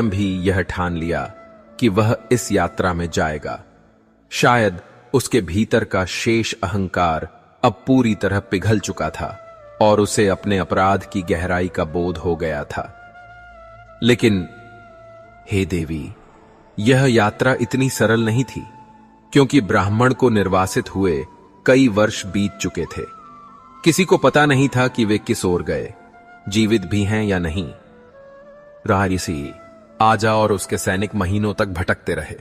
स्वयं भी यह ठान लिया कि वह इस यात्रा में जाएगा। शायद उसके भीतर का शेष अहंकार अब पूरी तरह पिघल चुका था और उसे अपने अपराध की गहराई का बोध हो गया था। लेकिन हे देवी, यह यात्रा इतनी सरल नहीं थी, क्योंकि ब्राह्मण को निर्वासित हुए कई वर्ष बीत चुके थे। किसी को पता नहीं था कि वे किस ओर गए, जीवित भी हैं या नहीं। राजसी आजा और उसके सैनिक महीनों तक भटकते रहे।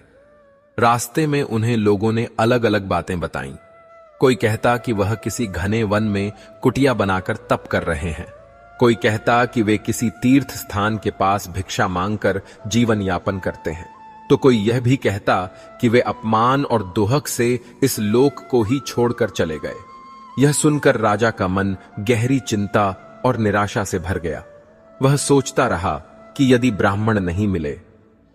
रास्ते में उन्हें लोगों ने अलग अलग बातें बताईं। कोई कहता कि वह किसी घने वन में कुटिया बनाकर तप कर रहे हैं, कोई कहता कि वे किसी तीर्थ स्थान के पास भिक्षा मांगकर जीवन यापन करते हैं, तो कोई यह भी कहता कि वे अपमान और दोहक से इस लोक को ही छोड़कर चले गए। यह सुनकर राजा का मन गहरी चिंता और निराशा से भर गया। वह सोचता रहा कि यदि ब्राह्मण नहीं मिले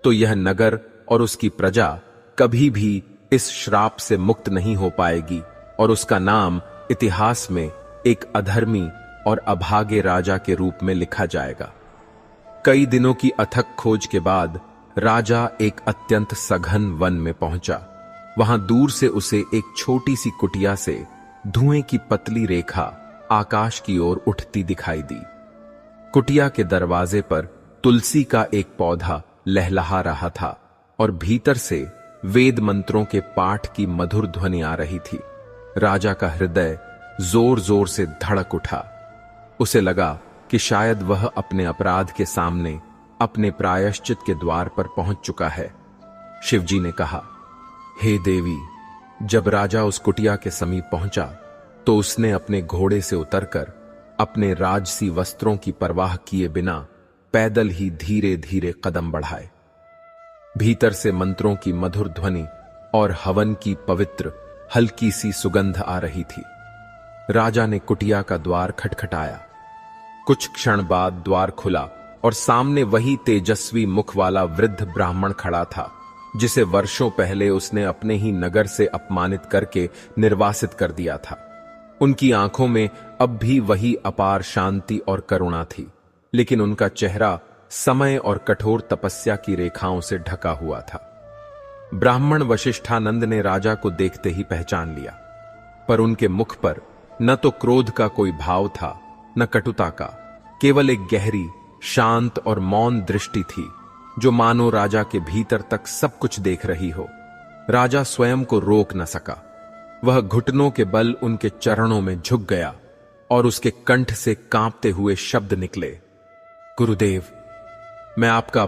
तो यह नगर और उसकी प्रजा कभी भी इस श्राप से मुक्त नहीं हो पाएगी और उसका नाम इतिहास में एक अधर्मी और अभागे राजा के रूप में लिखा जाएगा। कई दिनों की अथक खोज के बाद राजा एक अत्यंत सघन वन में पहुंचा। वहां दूर से उसे एक छोटी सी कुटिया से धुएं की पतली रेखा आकाश की ओर उठती दिखाई दी। कुटिया के दरवाजे पर तुलसी का एक पौधा लहलहा रहा था और भीतर से वेद मंत्रों के पाठ की मधुर ध्वनि आ रही थी। राजा का हृदय जोर जोर से धड़क उठा। उसे लगा कि शायद वह अपने अपराध के सामने अपने प्रायश्चित के द्वार पर पहुंच चुका है। शिवजी ने कहा, हे देवी, जब राजा उस कुटिया के समीप पहुंचा तो उसने अपने घोड़े से उतरकर अपने राजसी वस्त्रों की परवाह किए बिना पैदल ही धीरे धीरे कदम बढ़ाए। भीतर से मंत्रों की मधुर ध्वनि और हवन की पवित्र हल्की सी सुगंध आ रही थी। राजा ने कुटिया का द्वार खटखटाया। कुछ क्षण बाद द्वार खुला और सामने वही तेजस्वी मुख वाला वृद्ध ब्राह्मण खड़ा था, जिसे वर्षों पहले उसने अपने ही नगर से अपमानित करके निर्वासित कर दिया था। उनकी आंखों में अब भी वही अपार शांति और करुणा थी, लेकिन उनका चेहरा समय और कठोर तपस्या की रेखाओं से ढका हुआ था। ब्राह्मण वशिष्ठानंद ने राजा को देखते ही पहचान लिया, पर उनके मुख पर न तो क्रोध का कोई भाव था, न कटुता का। केवल एक गहरी, शांत और मौन दृष्टि थी, जो मानो राजा के भीतर तक सब कुछ देख रही हो। राजा स्वयं को रोक न सका। वह घुटनों के बल उनके चरणों में झुक गया और उसके कंठ से कांपते हुए शब्द निकले, गुरुदेव, मैं आपका